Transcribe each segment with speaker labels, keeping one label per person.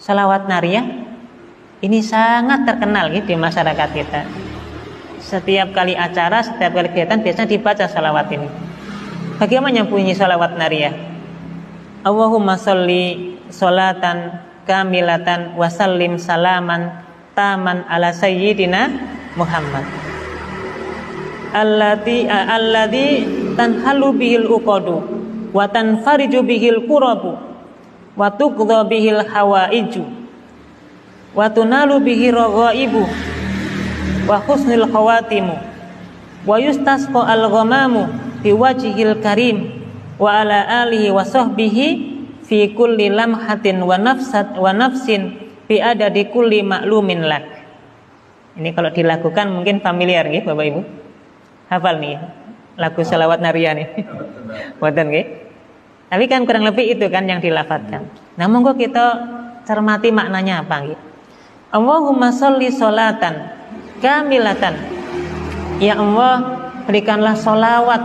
Speaker 1: Sholawat nariyah ini sangat terkenal gitu di masyarakat kita. Setiap kali acara, setiap kali kegiatan biasanya dibaca sholawat ini. Bagaimana bunyi sholawat nariyah? Allahumma sholli sholatan kamilatan wa sallim salaman taman ala sayyidina Muhammad alladzi tanhalu bihil uqadu wa tanfariju bihil kurabu wa tuqdha bihil hawaiju wa tunalu bihi raghaibu wa husnul khawatimu wa yustasqa al-ghamamu biwajhil karim wa ala alihi wa sahbihi fi kulli lamhatin wa nafsin bi adadi kulli ma'lumin lak. Ini kalau dilakukan mungkin familiar nggih Bapak Ibu. Hafal nih lagu sholawat nariyah nih. Mboten nggih? Tapi kan kurang lebih itu kan yang dilafadzkan. Nah, monggo kita cermati maknanya apa nggih. Allahumma sholli sholatan kamilatan. Ya Allah, berikanlah sholawat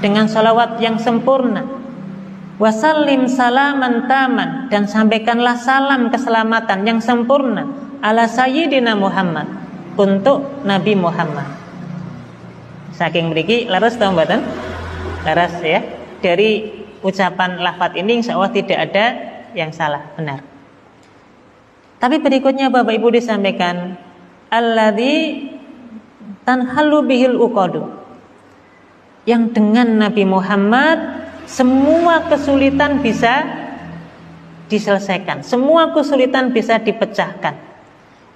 Speaker 1: dengan sholawat yang sempurna. Wasallim salaman taman, dan sampaikanlah salam keselamatan yang sempurna ala sayyidina Muhammad, untuk Nabi Muhammad. Saking mriki laras ta mboten? Laras ya. Dari ucapan lafaz ini insyaallah tidak ada yang salah, benar. Tapi berikutnya Bapak Ibu disampaikan alladzi tanhalu bihil uqadu, yang dengan Nabi Muhammad semua kesulitan bisa diselesaikan, semua kesulitan bisa dipecahkan.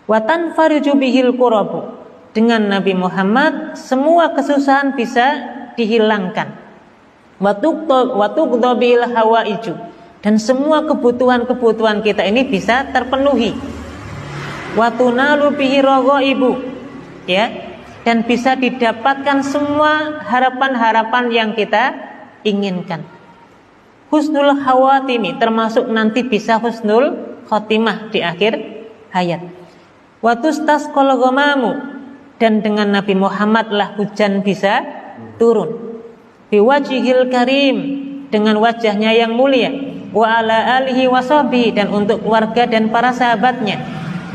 Speaker 1: Wa tanfariju bihil kurabu, dengan Nabi Muhammad semua kesusahan bisa dihilangkan. Wa tuqdha bihil hawaiju, dan semua kebutuhan-kebutuhan kita ini bisa terpenuhi. Wa tunalu bihi raghaibu, ya, dan bisa didapatkan semua harapan-harapan yang kita inginkan. Husnul khawatimi, termasuk nanti bisa husnul khotimah di akhir hayat. Wa tustasqal ghamamu, dan dengan Nabi Muhammad lah hujan bisa turun. Biwajhil karim, dengan wajahnya yang mulia. Wa ala alihi wa sahbihi, dan untuk keluarga dan para sahabatnya.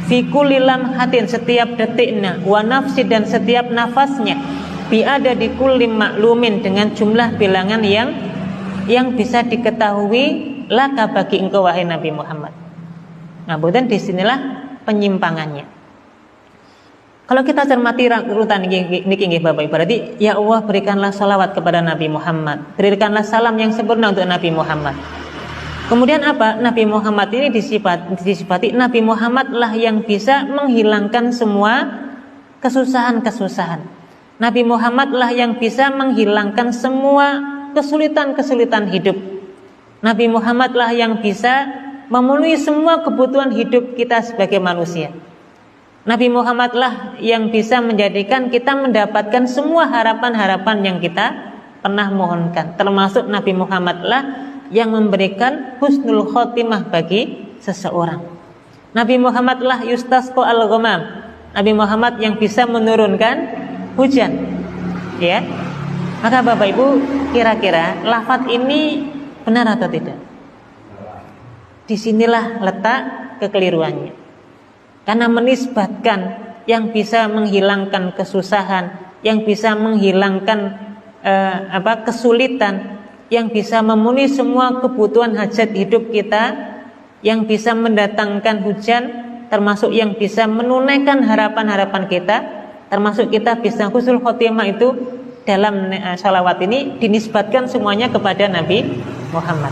Speaker 1: Fi kulli lamhatin, setiap detiknya. Wa nafsi, dan setiap nafasnya. Bi ada di kulli maklumin, dengan jumlah bilangan yang bisa diketahui laka bagi engkau wahai Nabi Muhammad. Nah, kemudian disinilah penyimpangannya. Kalau kita cermati urutan niki nggih Bapak Ibu, berarti ya Allah berikanlah salawat kepada Nabi Muhammad, berikanlah salam yang sempurna untuk Nabi Muhammad. Kemudian apa? Nabi Muhammad ini disifati Nabi Muhammad lah yang bisa menghilangkan semua kesusahan-kesusahan. Nabi Muhammad lah yang bisa menghilangkan semua kesulitan-kesulitan hidup. Nabi Muhammad lah yang bisa memenuhi semua kebutuhan hidup kita sebagai manusia. Nabi Muhammad lah yang bisa menjadikan kita mendapatkan semua harapan-harapan yang kita pernah mohonkan. Termasuk Nabi Muhammad lah yang memberikan husnul khotimah bagi seseorang. Nabi Muhammad lah yustasqa al-ghamam, Nabi Muhammad yang bisa menurunkan hujan. Ya. Maka Bapak Ibu, kira-kira lafaz ini benar atau tidak? Disinilah letak kekeliruannya. Karena menisbatkan yang bisa menghilangkan kesusahan, yang bisa menghilangkan kesulitan, yang bisa memenuhi semua kebutuhan hajat hidup kita, yang bisa mendatangkan hujan, termasuk yang bisa menunaikan harapan-harapan kita, termasuk kita bisa husnul khotimah, itu dalam sholawat ini dinisbatkan semuanya kepada Nabi Muhammad.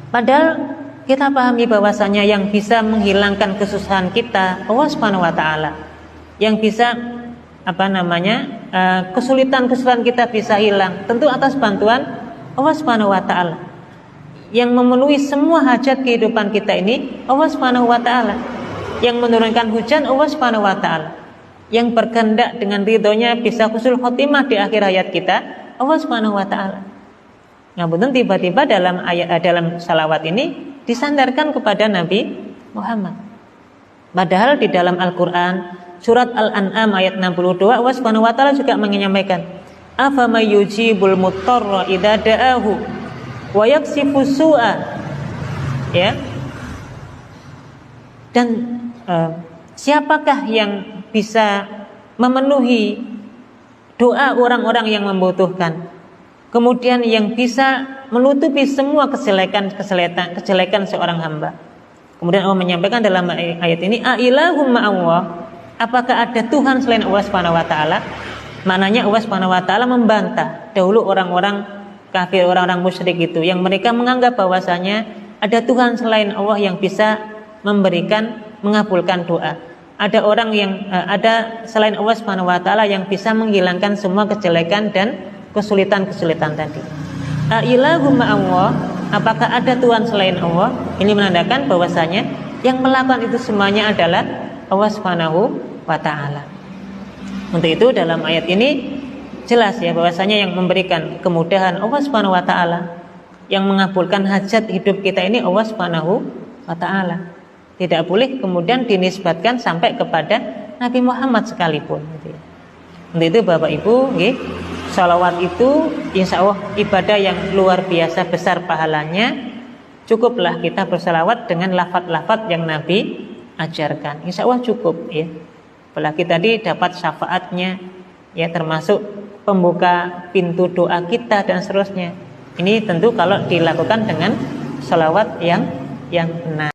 Speaker 1: Padahal kita pahami bahwasanya yang bisa menghilangkan kesusahan kita Allah Subhanahu wa taala. Yang bisa kesulitan-kesulitan kita bisa hilang tentu atas bantuan Allah Subhanahu wa taala. Yang memenuhi semua hajat kehidupan kita ini Allah Subhanahu wa taala. Yang menurunkan hujan Allah Subhanahu wa taala. Yang berkehendak dengan ridhonya bisa husnul khotimah di akhir hayat kita Allah Subhanahu wa taala. Nah, betul tiba-tiba dalam salawat ini disandarkan kepada Nabi Muhammad. Padahal di dalam Al-Qur'an surat Al-An'am ayat 62 Allah Subhanahu wa taala juga menyampaikan, "Afamay yujibul muttarra idza da'ahu wa yaksifus su'a." Ya. Dan siapakah yang bisa memenuhi doa orang-orang yang membutuhkan, kemudian yang bisa menutupi semua kejelekan seorang hamba. Kemudian Allah menyampaikan dalam ayat ini, Ailahum ma'allah, apakah ada Tuhan selain Allah Subhanahu wa taala? Maknanya Allah Subhanahu wa taala membantah dahulu orang-orang kafir, orang-orang musyrik itu yang mereka menganggap bahwasanya ada Tuhan selain Allah yang bisa memberikan, mengabulkan doa. Ada orang yang ada selain Allah Subhanahu wa taala yang bisa menghilangkan semua kejelekan dan kesulitan-kesulitan tadi. Ailahum ma'allah, apakah ada Tuhan selain Allah? Ini menandakan bahwasanya yang melakukan itu semuanya adalah Allah Subhanahu wa taala. Untuk itu dalam ayat ini jelas ya bahwasanya yang memberikan kemudahan Allah Subhanahu wa taala, yang mengabulkan hajat hidup kita ini Allah Subhanahu wa taala. Tidak boleh kemudian dinisbatkan sampai kepada Nabi Muhammad sekalipun. Untuk itu Bapak Ibu, salawat itu insya Allah ibadah yang luar biasa besar pahalanya. Cukuplah kita bersalawat dengan lafaz-lafaz yang Nabi ajarkan. Insya Allah cukup ya. Apalagi tadi dapat syafaatnya ya, termasuk pembuka pintu doa kita dan seterusnya. Ini tentu kalau dilakukan dengan salawat yang benar.